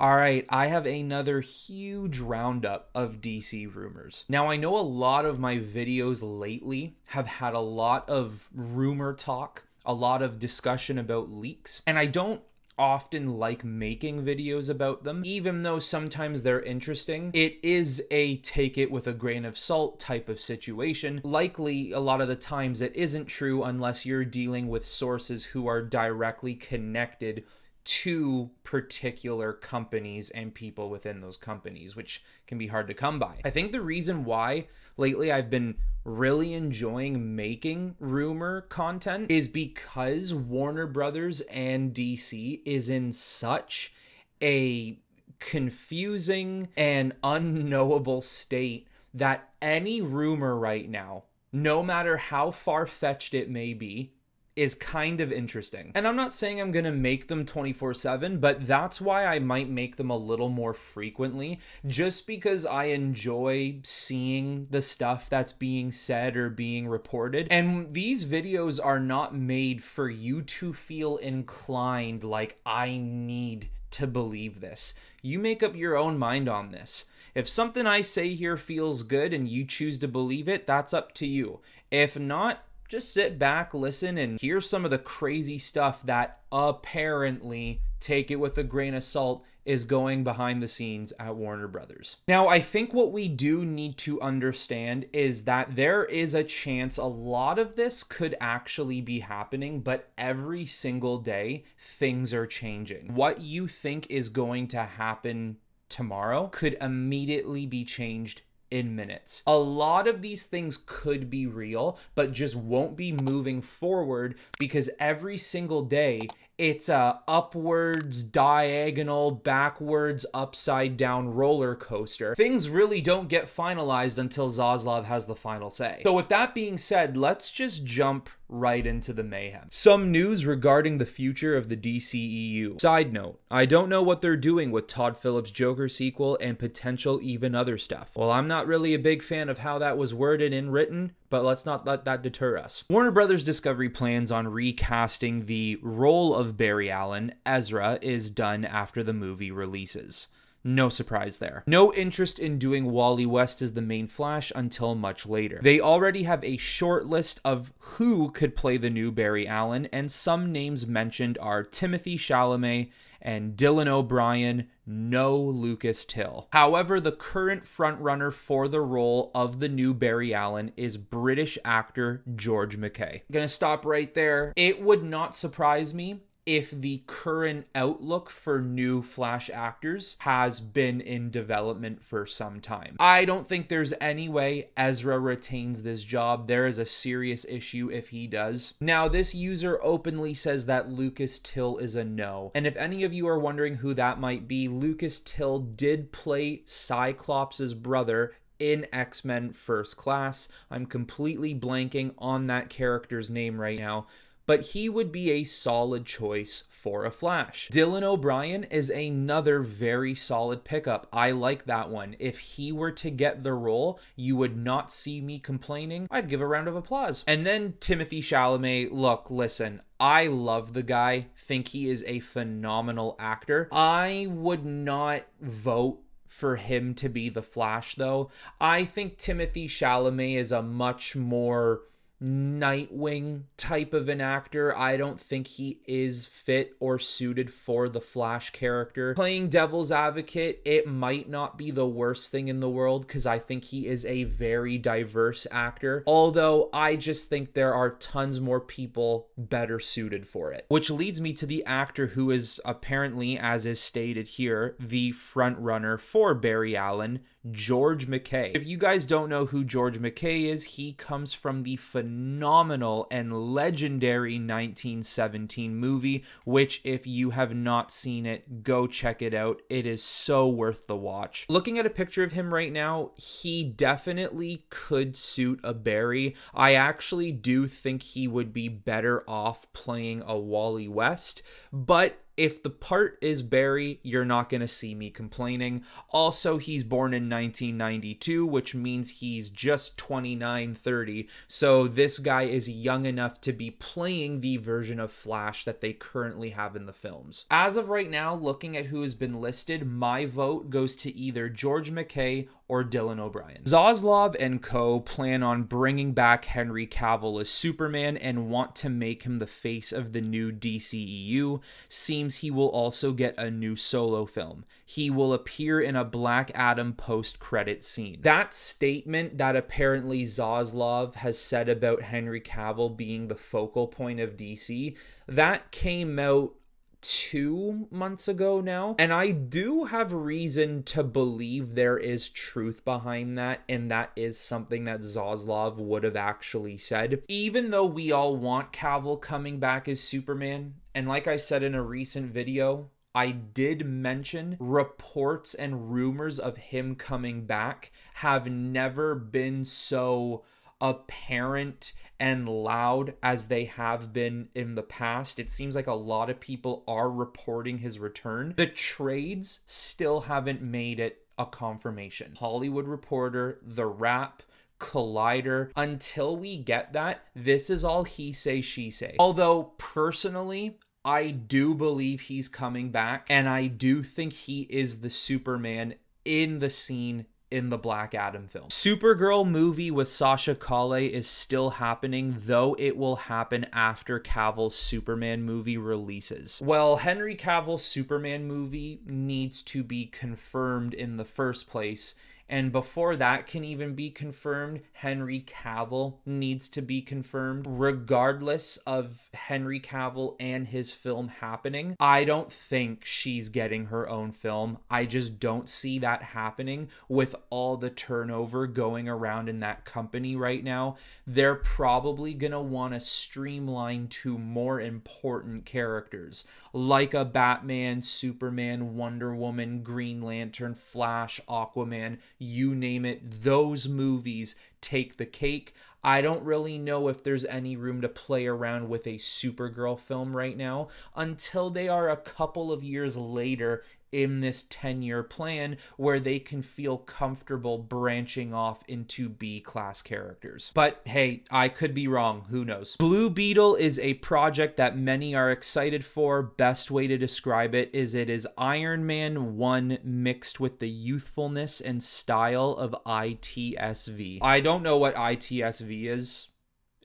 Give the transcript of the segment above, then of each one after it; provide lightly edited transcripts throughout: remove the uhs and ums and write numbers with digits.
All right, I have another huge roundup of DC rumors. Now, I know a lot of my videos lately have had a lot of rumor talk, a lot of discussion about leaks, and I don't often like making videos about them, even though sometimes they're interesting. It is a take it with a grain of salt type of situation. Likely, a lot of the times it isn't true unless you're dealing with sources who are directly connected to particular companies and people within those companies, which can be hard to come by. I think the reason why lately I've been really enjoying making rumor content is because Warner Brothers and DC is in such a confusing and unknowable state that any rumor right now, no matter how far-fetched it may be, is kind of interesting. And I'm not saying I'm going to make them 24/7, but that's why I might make them a little more frequently, just because I enjoy seeing the stuff that's being said or being reported. And these videos are not made for you to feel inclined like I need to believe this. You make up your own mind on this. If something I say here feels good and you choose to believe it, that's up to you. If not, just sit back, listen, and hear some of the crazy stuff that apparently, take it with a grain of salt, is going behind the scenes at Warner Brothers. Now, I think what we do need to understand is that there is a chance a lot of this could actually be happening, but every single day, things are changing. What you think is going to happen tomorrow could immediately be changed in minutes. A lot of these things could be real, but just won't be moving forward because every single day it's a upwards, diagonal, backwards, upside down roller coaster. Things really don't get finalized until Zaslav has the final say. So with that being said, let's just jump right into the mayhem. Some news regarding the future of the DCEU. Side note, I don't know what they're doing with Todd Phillips' Joker sequel and potential even other stuff. Well, I'm not really a big fan of how that was worded and written, but let's not let that deter us. Warner Brothers Discovery plans on recasting the role of Barry Allen, Ezra, is done after the movie releases. No surprise there. No interest in doing Wally West as the main Flash until much later. They already have a short list of who could play the new Barry Allen, and some names mentioned are Timothée Chalamet and Dylan O'Brien, no Lucas Till. However, the current frontrunner for the role of the new Barry Allen is British actor George McKay. Gonna stop right there. It would not surprise me if the current outlook for new Flash actors has been in development for some time. I don't think there's any way Ezra retains this job. There is a serious issue if he does. Now, this user openly says that Lucas Till is a no. And if any of you are wondering who that might be, Lucas Till did play Cyclops' brother in X-Men First Class. I'm completely blanking on that character's name right now, but he would be a solid choice for a Flash. Dylan O'Brien is another very solid pickup. I like that one. If he were to get the role, you would not see me complaining. I'd give a round of applause. And then Timothée Chalamet, look, listen, I love the guy, think he is a phenomenal actor. I would not vote for him to be the Flash, though. I think Timothée Chalamet is a much more Nightwing type of an actor. I don't think he is fit or suited for the Flash character. Playing devil's advocate, it might not be the worst thing in the world because I think he is a very diverse actor. Although I just think there are tons more people better suited for it. Which leads me to the actor who is apparently, as is stated here, the front runner for Barry Allen, George McKay. If you guys don't know who George McKay is, he comes from the phenomenal and legendary 1917 movie, which if you have not seen it, go check it out. It is so worth the watch. Looking at a picture of him right now, he definitely could suit a Barry. I actually do think he would be better off playing a Wally West, but if the part is Barry, you're not going to see me complaining. Also, he's born in 1992, which means he's just 29, 30. So this guy is young enough to be playing the version of Flash that they currently have in the films. As of right now, looking at who has been listed, my vote goes to either George McKay or Dylan O'Brien. Zaslav and co. plan on bringing back Henry Cavill as Superman and want to make him the face of the new DCEU. Seems he will also get a new solo film. He will appear in a Black Adam post-credit scene. That statement that apparently Zaslav has said about Henry Cavill being the focal point of DC, that came out 2 months ago now, and I do have reason to believe there is truth behind that, and that is something that Zaslav would have actually said. Even though we all want Cavill coming back as Superman, and like I said in a recent video, I did mention reports and rumors of him coming back have never been so apparent and loud as they have been in the past. It seems like a lot of people are reporting his return. The trades still haven't made it a confirmation. Hollywood Reporter, The Wrap, Collider, until we get that, this is all he say, she say. Although personally, I do believe he's coming back, and I do think he is the Superman in the scene in the Black Adam film. Supergirl movie with Sasha Calle is still happening, though it will happen after Cavill's Superman movie releases. Well, Henry Cavill's Superman movie needs to be confirmed in the first place, and before that can even be confirmed, Henry Cavill needs to be confirmed. Regardless of Henry Cavill and his film happening, I don't think she's getting her own film. I just don't see that happening with all the turnover going around in that company right now. They're probably gonna want to streamline to more important characters like a Batman, Superman, Wonder Woman, Green Lantern, Flash, Aquaman, you name it. Those movies take the cake. I don't really know if there's any room to play around with a Supergirl film right now until they are a couple of years later in this 10-year plan where they can feel comfortable branching off into B-class characters. But hey, I could be wrong. Who knows? Blue Beetle is a project that many are excited for. Best way to describe it is Iron Man 1 mixed with the youthfulness and style of ITSV. I don't know what ITSV is.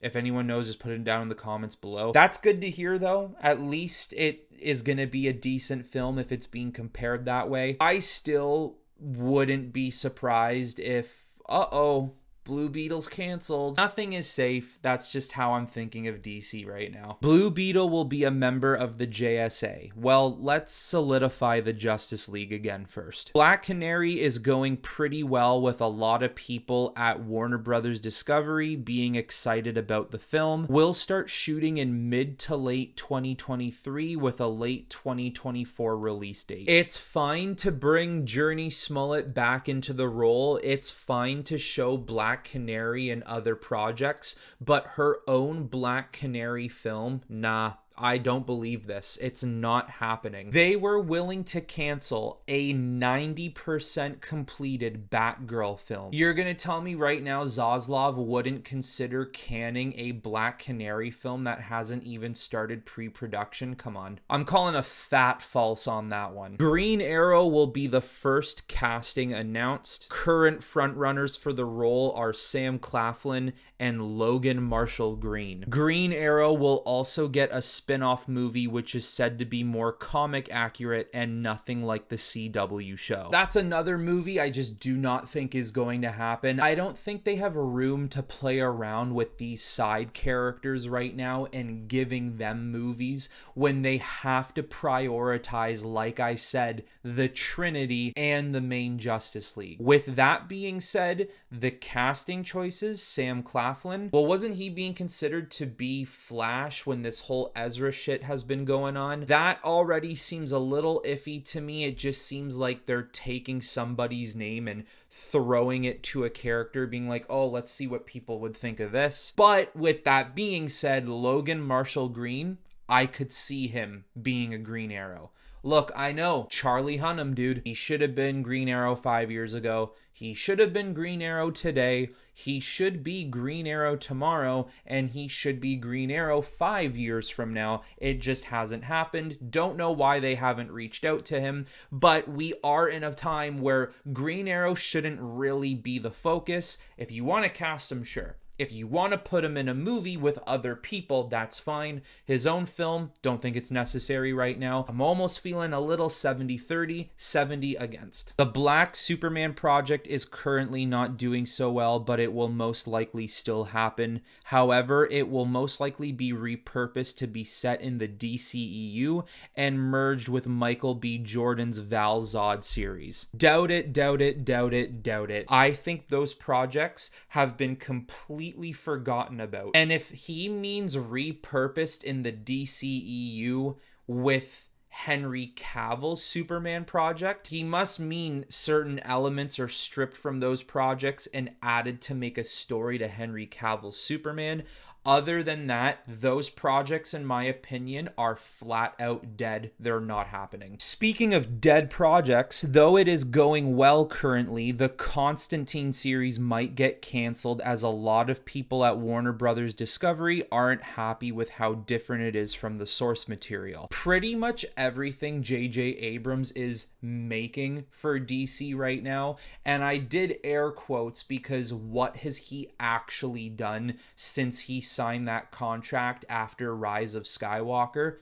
If anyone knows, just put it down in the comments below. That's good to hear, though. At least it is going to be a decent film if it's being compared that way. I still wouldn't be surprised if, Blue Beetle's canceled. Nothing is safe. That's just how I'm thinking of DC right now. Blue Beetle will be a member of the JSA. Well, let's solidify the Justice League again first. Black Canary is going pretty well with a lot of people at Warner Brothers Discovery being excited about the film. We'll start shooting in mid to late 2023 with a late 2024 release date. It's fine to bring Journey Smollett back into the role. It's fine to show Black Canary and other projects, but her own Black Canary film, nah. I don't believe this. It's not happening. They were willing to cancel a 90% completed Batgirl film. You're gonna tell me right now Zaslav wouldn't consider canning a Black Canary film that hasn't even started pre-production? Come on. I'm calling a fat false on that one. Green Arrow will be the first casting announced. Current frontrunners for the role are Sam Claflin and Logan Marshall Green. Green Arrow will also get a spin-off movie which is said to be more comic accurate and nothing like the CW show. That's another movie I just do not think is going to happen. I don't think they have room to play around with these side characters right now and giving them movies when they have to prioritize, like I said, the Trinity and the main Justice League. With that being said, the casting choices, Sam Claflin, well, wasn't he being considered to be Flash when this whole Ezra shit has been going on? That already seems a little iffy to me. It just seems like they're taking somebody's name and throwing it to a character, being like, oh, let's see what people would think of this. But with that being said, Logan Marshall Green, I could see him being a Green Arrow. Look, I know, Charlie Hunnam, dude. He should have been Green Arrow 5 years ago. He should have been Green Arrow today. He should be Green Arrow tomorrow. And he should be Green Arrow 5 years from now. It just hasn't happened. Don't know why they haven't reached out to him. But we are in a time where Green Arrow shouldn't really be the focus. If you want to cast him, sure. If you want to put him in a movie with other people, that's fine. His own film, don't think it's necessary right now. I'm almost feeling a little 70-30, 70 against. The Black Superman project is currently not doing so well, but it will most likely still happen. However, it will most likely be repurposed to be set in the DCEU and merged with Michael B. Jordan's Val Zod series. Doubt it, doubt it, doubt it, doubt it. I think those projects have been completely forgotten about. And if he means repurposed in the DCEU with Henry Cavill's Superman project, he must mean certain elements are stripped from those projects and added to make a story to Henry Cavill's Superman. Other than that, those projects, in my opinion, are flat out dead. They're not happening. Speaking of dead projects, though it is going well currently, the Constantine series might get canceled as a lot of people at Warner Brothers Discovery aren't happy with how different it is from the source material. Pretty much everything J.J. Abrams is making for DC right now, and I did air quotes because what has he actually done since he signed that contract after Rise of Skywalker?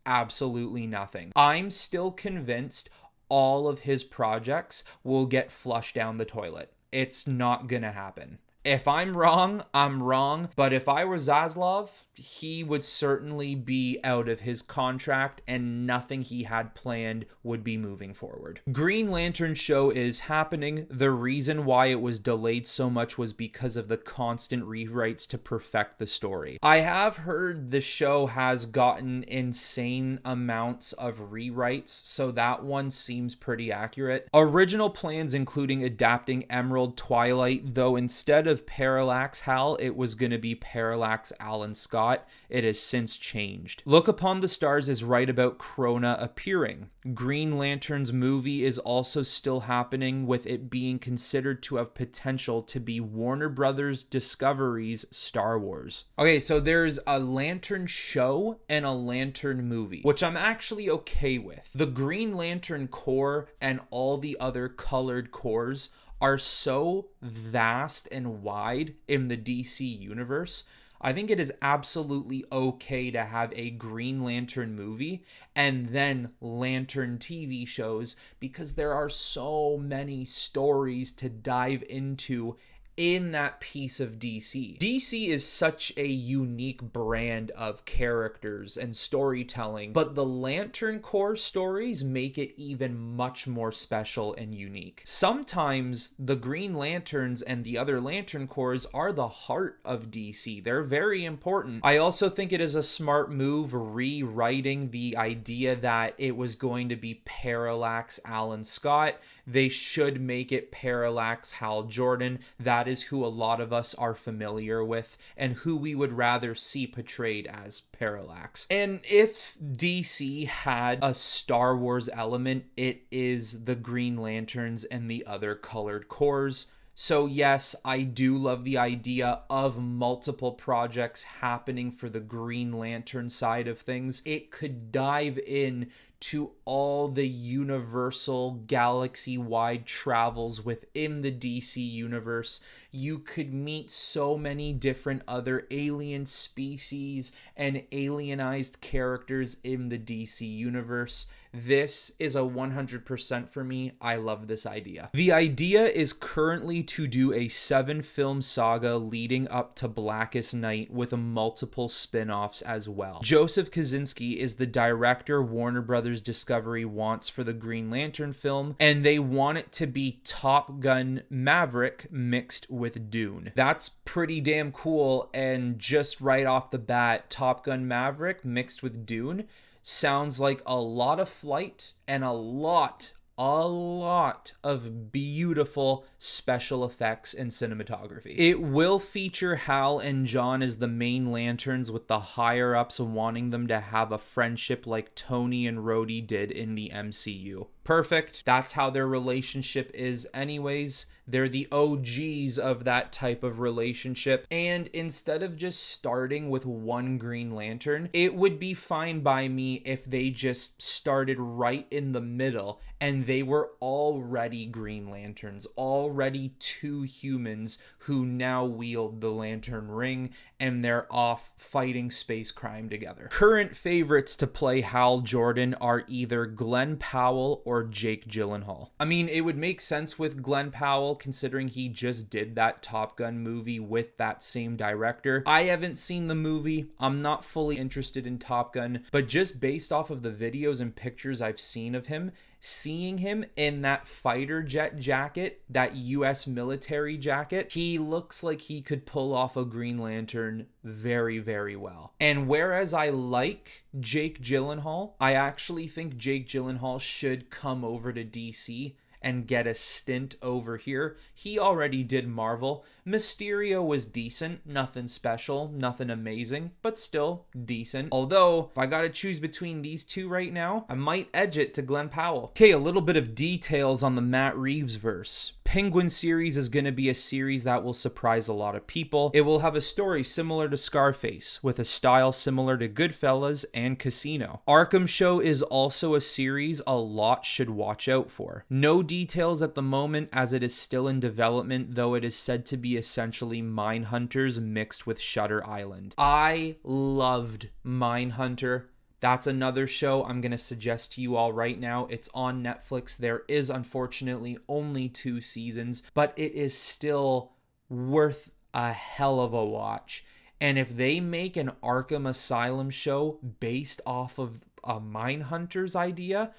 Absolutely nothing. I'm still convinced all of his projects will get flushed down the toilet. It's not gonna happen. If I'm wrong, I'm wrong. But if I were Zaslav, he would certainly be out of his contract and nothing he had planned would be moving forward. Green Lantern show is happening. The reason why it was delayed so much was because of the constant rewrites to perfect the story. I have heard the show has gotten insane amounts of rewrites, so that one seems pretty accurate. Original plans including adapting Emerald Twilight, though instead of Parallax Hal, it was going to be Parallax Alan Scott. It has since changed. Look Upon the Stars is right about Krona appearing. Green Lantern's movie is also still happening, with it being considered to have potential to be Warner Brothers Discovery's Star Wars. Okay, so there's a Lantern show and a Lantern movie, which I'm actually okay with. The Green Lantern Corps and all the other colored corps are so vast and wide in the DC universe. I think it is absolutely okay to have a Green Lantern movie and then Lantern TV shows, because there are so many stories to dive into in that piece of DC. DC is such a unique brand of characters and storytelling, but the Lantern Corps stories make it even much more special and unique. Sometimes the Green Lanterns and the other Lantern Corps are the heart of DC. They're very important. I also think it is a smart move rewriting the idea that it was going to be Parallax Alan Scott. They should make it Parallax Hal Jordan. That is who a lot of us are familiar with and who we would rather see portrayed as Parallax. And if DC had a Star Wars element, it is the Green Lanterns and the other colored corps. So yes, I do love the idea of multiple projects happening for the Green Lantern side of things. It could dive in to all the universal galaxy-wide travels within the DC universe. You could meet so many different other alien species and alienized characters in the DC universe. This is a 100% for me. I love this idea. The idea is currently to do a 7-film saga leading up to Blackest Night with multiple spin-offs as well. Joseph Kosinski is the director Warner Brothers Discovery wants for the Green Lantern film, and they want it to be Top Gun Maverick mixed with Dune. That's pretty damn cool, and just right off the bat, Top Gun Maverick mixed with Dune sounds like a lot of flight and a lot a lot of beautiful special effects and cinematography. It will feature Hal and John as the main lanterns, with the higher ups wanting them to have a friendship like Tony and Rhodey did in the MCU. Perfect. That's how their relationship is anyways. They're the OGs of that type of relationship. And instead of just starting with one Green Lantern, it would be fine by me if they just started right in the middle and they were already Green Lanterns, already two humans who now wield the lantern ring, and they're off fighting space crime together. Current favorites to play Hal Jordan are either Glenn Powell or Jake Gyllenhaal. I mean, it would make sense with Glenn Powell considering he just did that Top Gun movie with that same director. I haven't seen the movie. I'm not fully interested in Top Gun, but just based off of the videos and pictures I've seen of him, seeing him in that fighter jet jacket, that US military jacket, he looks like he could pull off a Green Lantern very, very well. And whereas I like Jake Gyllenhaal, I actually think Jake Gyllenhaal should come over to DC and get a stint over here. He already did Marvel. Mysterio was decent, nothing special, nothing amazing, but still decent. Although, if I gotta choose between these two right now, I might edge it to Glenn Powell. Okay, a little bit of details on the Matt Reeves verse. Penguin series is going to be a series that will surprise a lot of people. It will have a story similar to Scarface, with a style similar to Goodfellas and Casino. Arkham Show is also a series a lot should watch out for. No details at the moment as it is still in development, though it is said to be essentially Mindhunters mixed with Shutter Island. I loved Mindhunter. That's another show I'm going to suggest to you all right now. It's on Netflix. There is unfortunately only 2 seasons, but it is still worth a hell of a watch. And if they make an Arkham Asylum show based off of a Mindhunters idea,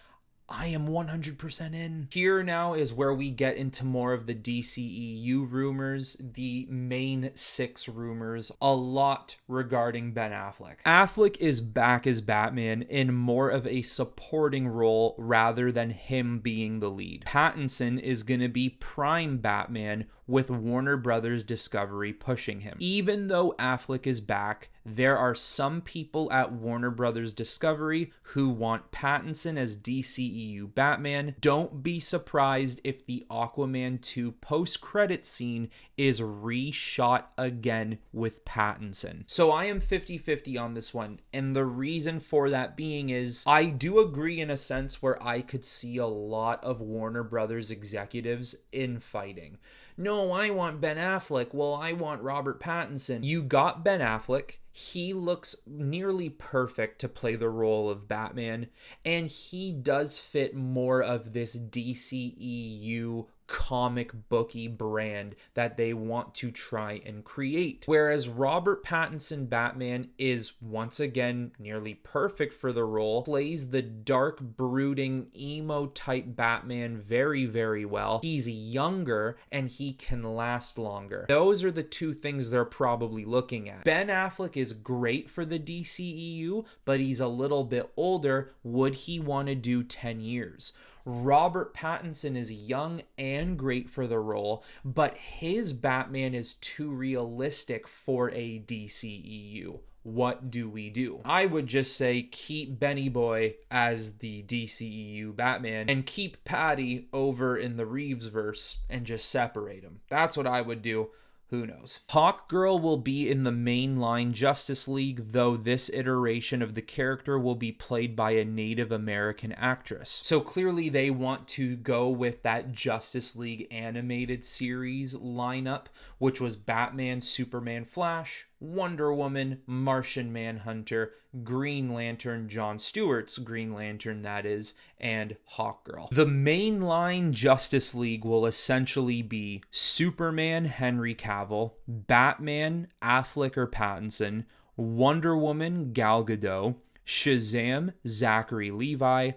I am 100% in. Here now is where we get into more of the DCEU rumors, the main 6 rumors, a lot regarding Ben Affleck. Affleck is back as Batman in more of a supporting role rather than him being the lead. Pattinson is going to be prime Batman, with Warner Brothers Discovery pushing him. Even though Affleck is back, there are some people at Warner Brothers Discovery who want Pattinson as DCEU Batman. Don't be surprised if the Aquaman 2 post-credit scene is reshot again with Pattinson. So I am 50-50 on this one, and the reason for that being is I do agree in a sense where I could see a lot of Warner Brothers executives infighting. No, I want Ben Affleck. Well, I want Robert Pattinson. You got Ben Affleck. He looks nearly perfect to play the role of Batman, and he does fit more of this DCEU comic booky brand that they want to try and create. Whereas Robert Pattinson Batman is once again nearly perfect for the role, plays the dark, brooding, emo type Batman very, very well. He's younger and he can last longer. Those are the 2 things they're probably looking at. Ben Affleck is great for the DCEU, but he's a little bit older. Would he want to do 10 years? Robert Pattinson is young and great for the role, but his Batman is too realistic for a DCEU. What do we do? I would just say keep Benny Boy as the DCEU Batman and keep Patty over in the Reeves verse and just separate them. That's what I would do. Who knows? Hawkgirl will be in the mainline Justice League, though this iteration of the character will be played by a Native American actress. So clearly they want to go with that Justice League animated series lineup, which was Batman, Superman, Flash, Wonder Woman, Martian Manhunter, Green Lantern, Jon Stewart's Green Lantern that is, and Hawkgirl. The mainline Justice League will essentially be Superman, Henry Cavill, Batman, Affleck or Pattinson, Wonder Woman, Gal Gadot, Shazam, Zachary Levi,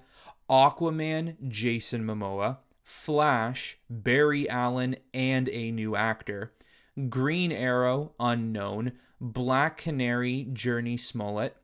Aquaman, Jason Momoa, Flash, Barry Allen and a new actor, Green Arrow, unknown, Black Canary, Journey Smollett,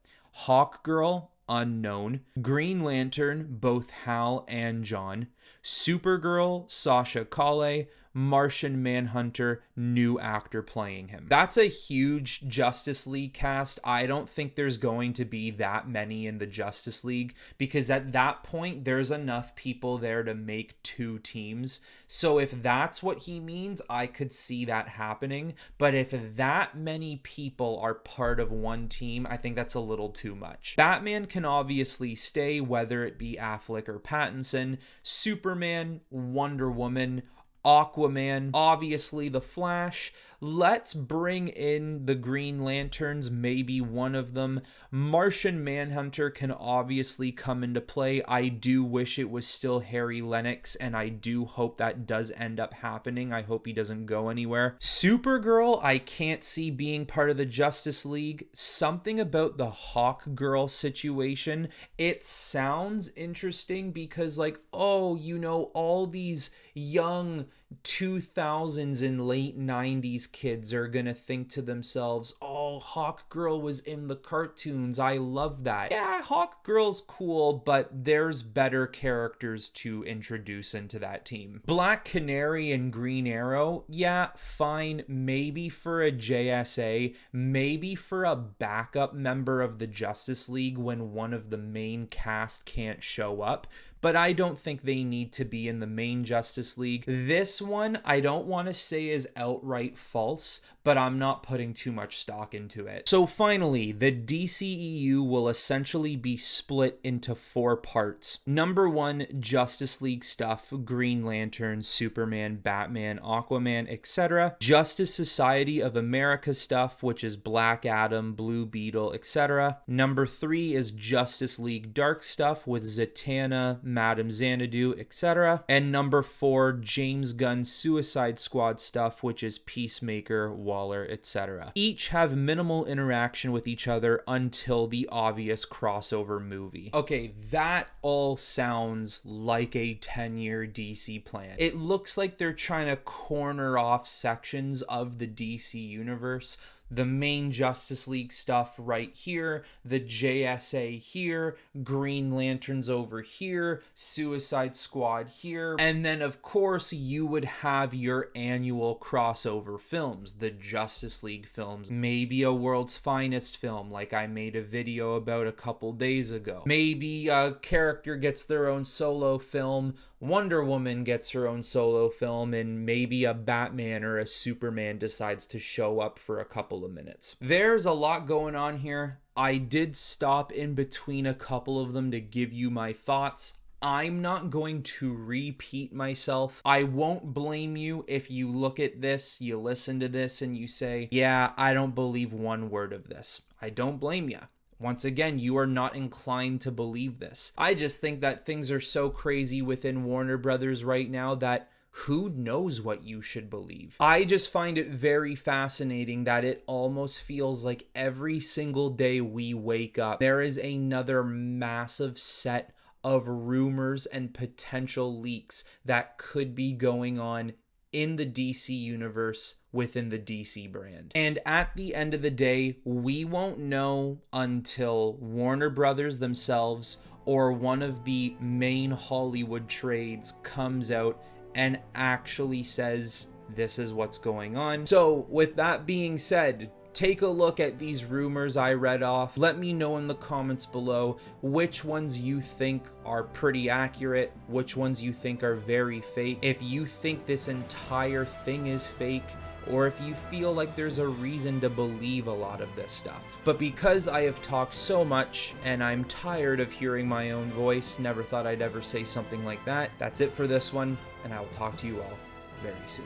Hawkgirl, unknown, Green Lantern, both Hal and John, Supergirl, Sasha Calle, Martian Manhunter, new actor playing him. That's a huge Justice League cast. I don't think there's going to be that many in the Justice League, because at that point there's enough people there to make 2 teams. So if that's what he means, I could see that happening. But if that many people are part of one team, I think that's a little too much. Batman can obviously stay, whether it be Affleck or Pattinson. Superman, Wonder Woman, Aquaman, obviously the Flash. Let's bring in the Green Lanterns, maybe one of them. Martian Manhunter can obviously come into play. I do wish it was still Harry Lennox, and I do hope that does end up happening. I hope he doesn't go anywhere. Supergirl, I can't see being part of the Justice League. Something about the Hawk Girl situation, it sounds interesting because, like, oh, you know, all these young 2000s and late 90s kids are gonna think to themselves, oh, Hawk Girl was in the cartoons, I love that. Yeah, Hawk Girl's cool, but there's better characters to introduce into that team. Black Canary and Green Arrow, yeah, fine, maybe for a JSA, maybe for a backup member of the Justice League when one of the main cast can't show up, but I don't think they need to be in the main Justice League. This one, I don't want to say is outright false, but I'm not putting too much stock into it. So finally, the DCEU will essentially be split into 4 parts. Number 1, Justice League stuff, Green Lantern, Superman, Batman, Aquaman, etc. Justice Society of America stuff, which is Black Adam, Blue Beetle, etc. Number 3 is Justice League Dark stuff with Zatanna, Madame Xanadu, etc. And number 4, James Gunn Suicide Squad stuff, which is Peacemaker, Waller, etc. Each have minimal interaction with each other until the obvious crossover movie. Okay, that all sounds like a 10-year DC plan. It looks like they're trying to corner off sections of the DC universe. The main Justice League stuff right here, the JSA here, Green Lanterns over here, Suicide Squad here, and then of course you would have your annual crossover films, the Justice League films, maybe a World's Finest film like I made a video about a couple days ago. Maybe a character gets their own solo film, Wonder Woman gets her own solo film, and maybe a Batman or a Superman decides to show up for a couple of minutes. There's a lot going on here. I did stop in between a couple of them to give you my thoughts. I'm not going to repeat myself. I won't blame you if you look at this, you listen to this, and you say, yeah, I don't believe one word of this. I don't blame you. Once again, you are not inclined to believe this. I just think that things are so crazy within Warner Brothers right now that who knows what you should believe. I just find it very fascinating that it almost feels like every single day we wake up, there is another massive set of rumors and potential leaks that could be going on in the DC universe within the DC brand. And at the end of the day, we won't know until Warner Brothers themselves or one of the main Hollywood trades comes out and actually says, this is what's going on. So with that being said, take a look at these rumors I read off. Let me know in the comments below which ones you think are pretty accurate, which ones you think are very fake. If you think this entire thing is fake, or if you feel like there's a reason to believe a lot of this stuff. But because I have talked so much and I'm tired of hearing my own voice, never thought I'd ever say something like that. That's it for this one, and I will talk to you all very soon.